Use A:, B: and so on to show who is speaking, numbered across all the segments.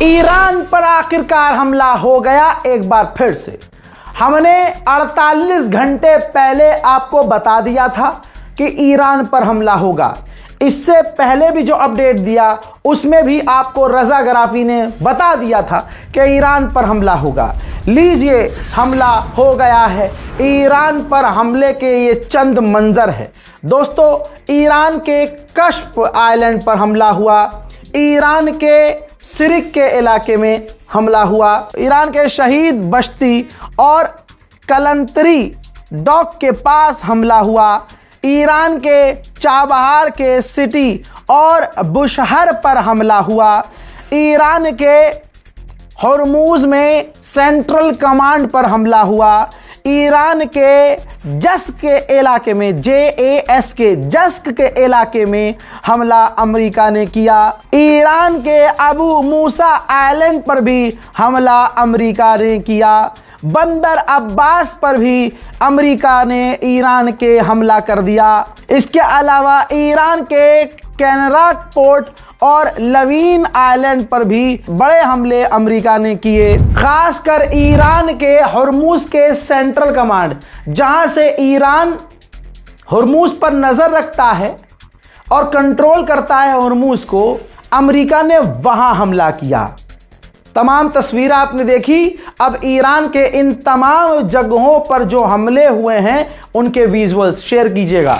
A: Iran पर आखिरकार हमला हो गया एक बार फिर से। हमने 48 घंटे पहले आपको बता दिया था कि ईरान पर हमला होगा। इससे पहले भी जो अपडेट दिया उसमें भी आपको रजा गराफी ने बता दिया था कि ईरान पर हमला होगा। लीजिए, हमला हो गया है। ईरान पर हमले के ये चंद मंजर है दोस्तों। ईरान के कश्फ आइलैंड पर हमला हुआ, ईरान के सिरिक के इलाके में हमला हुआ, ईरान के शहीद बश्ती और कलंतरी डॉक के पास हमला हुआ, ईरान के चाबहार के सिटी और बुशहर पर हमला हुआ, ईरान के हॉर्मूज में सेंट्रल कमांड पर हमला हुआ, ईरान के जस्क के इलाके में JAS के जस्क के इलाके में हमला अमेरिका ने किया, ईरान के अबू मूसा आइलैंड पर भी हमला अमेरिका ने किया, बंदर अब्बास पर भी अमेरिका ने ईरान के हमला कर दिया। इसके अलावा ईरान के कैनराक पोर्ट और लवीन आइलैंड पर भी बड़े हमले अमेरिका ने किए। खासकर ईरान के हॉर्मूज के सेंट्रल कमांड, जहां से ईरान हॉर्मूज पर नजर रखता है और कंट्रोल करता है हॉर्मूज को, अमेरिका ने वहां हमला किया। तमाम तस्वीरें आपने देखी। अब ईरान के इन तमाम जगहों पर जो हमले हुए हैं उनके विजुअल्स शेयर कीजिएगा।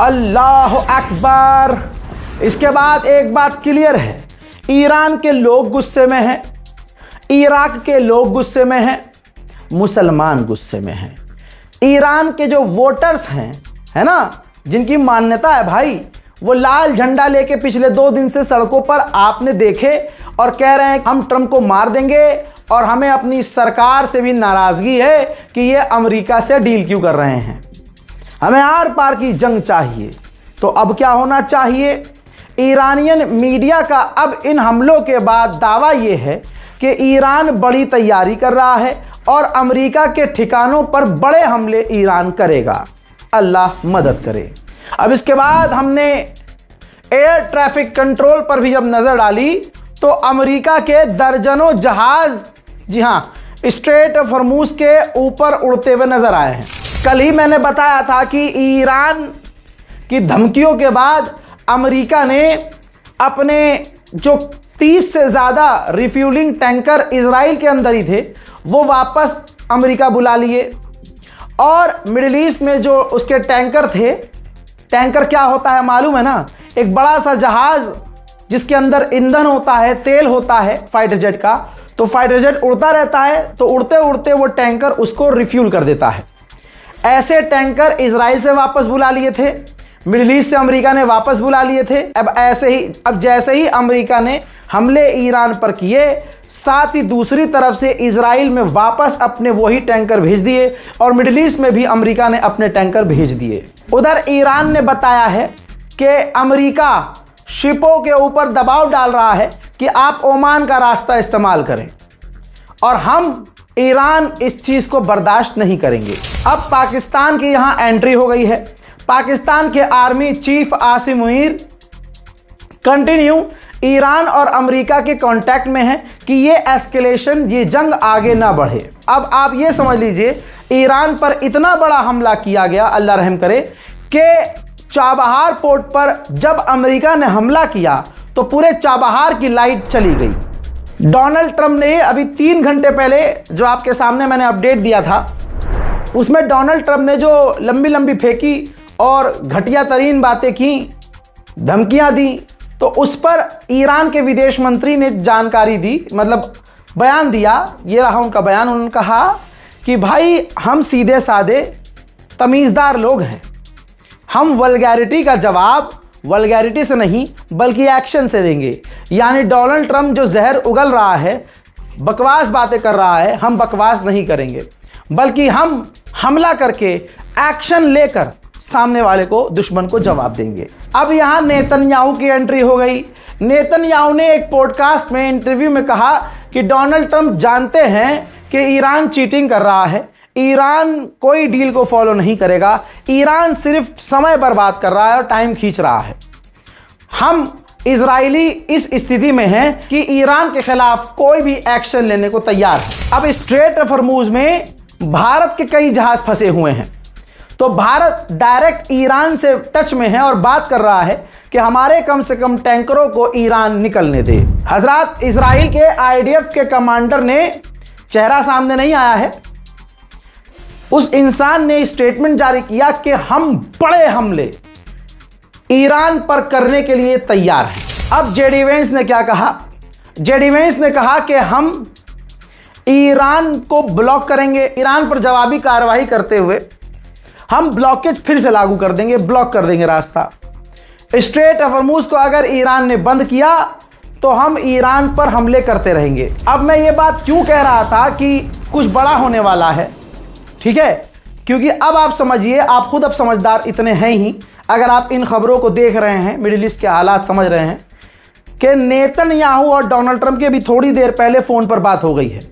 A: अल्लाह अकबर। इसके बाद एक बात क्लियर है, ईरान के लोग गुस्से में हैं, इराक के लोग गुस्से में हैं, मुसलमान गुस्से में हैं। ईरान के जो वोटर्स हैं, है ना, जिनकी मान्यता है भाई, वो लाल झंडा लेके पिछले 2 दिन से सड़कों पर आपने देखे और कह रहे हैं हम ट्रंप को मार देंगे और हमें अपनी सरकार से भी नाराजगी है कि ये अमेरिका से डील क्यों कर रहे हैं, हमें आर पार की जंग चाहिए। तो अब क्या होना चाहिए? ईरानियन मीडिया का अब इन हमलों के बाद दावा यह है कि ईरान बड़ी तैयारी कर रहा है और अमेरिका के ठिकानों पर बड़े हमले ईरान करेगा। अल्लाह मदद करे। अब इसके बाद हमने एयर ट्रैफिक कंट्रोल पर भी जब नज़र डाली तो अमेरिका के दर्जनों जहाज, जी हाँ, स्ट्रेट ऑफ हॉर्मूज के ऊपर उड़ते हुए नजर आए हैं। कल ही मैंने बताया था कि ईरान की धमकियों के बाद अमेरिका ने अपने जो 30 से ज़्यादा रिफ्यूलिंग टैंकर इजराइल के अंदर ही थे वो वापस अमेरिका बुला लिए। और मिडिल ईस्ट में जो उसके टैंकर थे, टैंकर क्या होता है मालूम है ना, एक बड़ा सा जहाज जिसके अंदर ईंधन होता है, तेल होता है फाइटर जेट का। तो फाइटर जेट उड़ता रहता है, तो उड़ते उड़ते वो टैंकर उसको रिफ्यूल कर देता है। ऐसे टैंकर इजराइल से वापस बुला लिए थे, मिडिल ईस्ट से अमेरिका ने वापस बुला लिए थे। अब जैसे ही अमेरिका ने हमले ईरान पर किए, साथ ही दूसरी तरफ से इजराइल में वापस अपने वही टैंकर भेज दिए और मिडिल ईस्ट में भी अमेरिका ने अपने टैंकर भेज दिए। उधर ईरान ने बताया है कि अमेरिका शिपों के ऊपर दबाव डाल रहा है कि आप ओमान का रास्ता इस्तेमाल करें और हम ईरान इस चीज़ को बर्दाश्त नहीं करेंगे। अब पाकिस्तान की यहाँ एंट्री हो गई है। पाकिस्तान के army chief Asim Munir continue Iran और अमेरिका के कांटेक्ट में है कि ये एस्केलेशन, ये जंग आगे ना बढ़े। अब आप ये समझ लीजिए, ईरान पर इतना बड़ा हमला किया गया, अल्लाह रहम करे, कि चाबहार पोर्ट पर जब अमेरिका ने हमला किया तो पूरे चाबहार की लाइट चली गई। डोनाल्ड ट्रंप ने अभी 3 घंटे पहले जो आपके सामने मैंने अपडेट दिया था, उसमें डोनाल्ड ट्रंप ने जो लंबी लंबी फेंकी और घटिया तरीन बातें की, धमकियां दी, तो उस पर ईरान के विदेश मंत्री ने जानकारी दी, मतलब बयान दिया। ये रहा उनका बयान। उन्होंने कहा कि भाई हम सीधे साधे तमीज़दार लोग हैं, हम वल्गैरिटी का जवाब वल्गैरिटी से नहीं बल्कि एक्शन से देंगे। यानी डोनाल्ड ट्रंप जो जहर उगल रहा है, बकवास बातें कर रहा है, हम बकवास नहीं करेंगे बल्कि हम हमला करके एक्शन लेकर सामने वाले को, दुश्मन को जवाब देंगे। अब यहां नेतन्याहू की एंट्री हो गई। नेतन्याहू ने एक पॉडकास्ट में, इंटरव्यू में कहा कि डोनाल्ड ट्रंप जानते हैं कि ईरान चीटिंग कर रहा है, ईरान कोई डील को फॉलो नहीं करेगा, ईरान सिर्फ समय बर्बाद कर रहा है और टाइम खींच रहा है। हम इजरायली इस स्थिति में हैं कि ईरान के खिलाफ कोई भी एक्शन लेने को तैयार है। अब स्ट्रेट ऑफ हॉर्मुज में भारत के कई जहाज फंसे हुए हैं, तो भारत डायरेक्ट ईरान से टच में है और बात कर रहा है कि हमारे कम से कम टैंकरों को ईरान निकलने दे। हजरात, इजराइल के आईडीएफ के कमांडर ने, चेहरा सामने नहीं आया है, उस इंसान ने स्टेटमेंट जारी किया कि हम बड़े हमले ईरान पर करने के लिए तैयार हैं। अब जेडी वेंस ने क्या कहा? जेडी वेंस ने कहा कि हम ईरान को ब्लॉक करेंगे, ईरान पर जवाबी कार्रवाई करते हुए हम ब्लॉकेज फिर से लागू कर देंगे, ब्लॉक कर देंगे रास्ता। स्ट्रेट ऑफ हॉर्मुज को अगर ईरान ने बंद किया तो हम ईरान पर हमले करते रहेंगे। अब मैं ये बात क्यों कह रहा था कि कुछ बड़ा होने वाला है, ठीक है, क्योंकि अब आप समझिए, आप खुद अब समझदार इतने हैं ही, अगर आप इन खबरों को देख रहे हैं, मिडिल ईस्ट के हालात समझ रहे हैं कि नेतन्याहू और डोनाल्ड ट्रंप की अभी थोड़ी देर पहले फ़ोन पर बात हो गई है।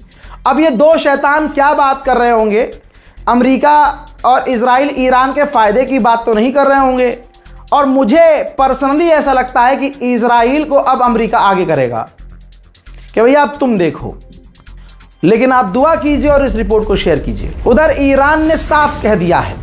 A: अब ये दो शैतान क्या बात कर रहे होंगे? अमेरिका और इजराइल ईरान के फ़ायदे की बात तो नहीं कर रहे होंगे, और मुझे पर्सनली ऐसा लगता है कि इजराइल को अब अमेरिका आगे करेगा कि भैया अब तुम देखो। लेकिन आप दुआ कीजिए और इस रिपोर्ट को शेयर कीजिए। उधर ईरान ने साफ कह दिया है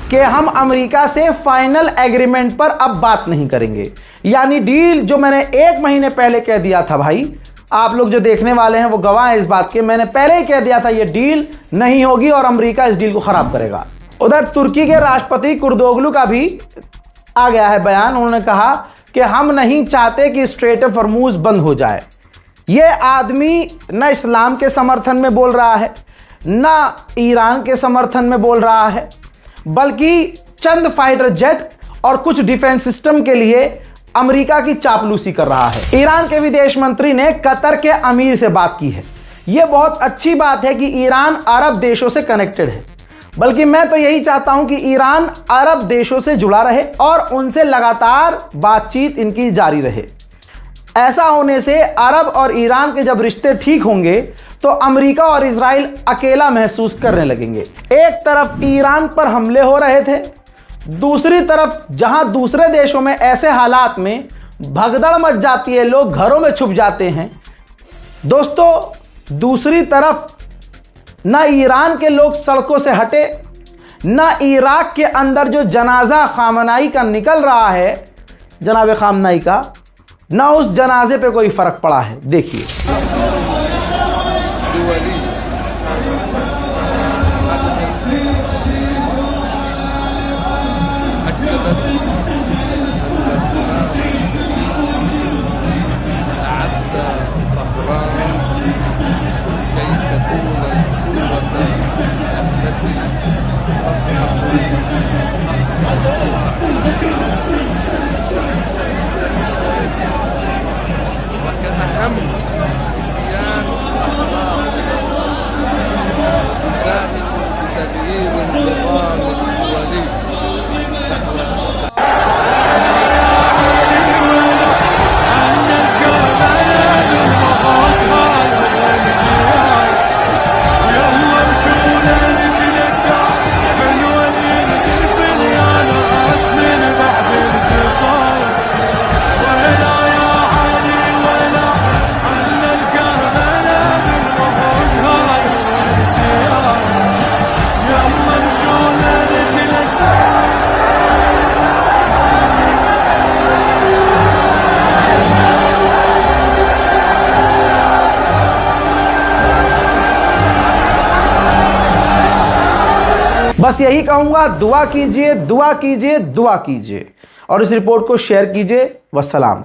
A: कि हम अमेरिका से फाइनल एग्रीमेंट पर अब बात नहीं करेंगे। यानी डील जो मैंने 1 महीने पहले कह दिया था, भाई आप लोग जो देखने वाले हैं वो गवाह हैं इस बात के, मैंने पहले ही कह दिया था ये डील नहीं होगी और अमेरिका इस डील को खराब करेगा। उधर तुर्की के राष्ट्रपति कुर्दोगलू का भी आ गया है बयान। उन्होंने कहा कि हम नहीं चाहते कि स्ट्रेट ऑफ हॉर्मुज बंद हो जाए। ये आदमी न इस्लाम के समर्थन में बोल रहा है, न ईरान के समर्थन में बोल रहा है, बल्कि चंद फाइटर जेट और कुछ डिफेंस सिस्टम के लिए अमेरिका की चापलूसी कर रहा है। ईरान के विदेश मंत्री ने कतर के अमीर से बात की है। यह बहुत अच्छी बात है कि ईरान अरब देशों से कनेक्टेड है, बल्कि मैं तो यही चाहता हूं कि ईरान अरब देशों से जुड़ा रहे और उनसे लगातार बातचीत इनकी जारी रहे। ऐसा होने से अरब और ईरान के जब रिश्ते ठीक होंगे तो अमेरिका और इजराइल अकेला महसूस करने लगेंगे। एक तरफ ईरान पर हमले हो रहे थे, दूसरी तरफ जहां दूसरे देशों में ऐसे हालात में भगदड़ मच जाती है, लोग घरों में छुप जाते हैं। दोस्तों, दूसरी तरफ न ईरान के लोग सड़कों से हटे, न इराक के अंदर जो जनाजा खामनाई का निकल रहा है, जनाब खामनाई का, न उस जनाजे पे कोई फर्क पड़ा है। देखिए, बस यही कहूंगा, दुआ कीजिए, दुआ कीजिए, दुआ कीजिए और इस रिपोर्ट को शेयर कीजिए। वस्सलाम।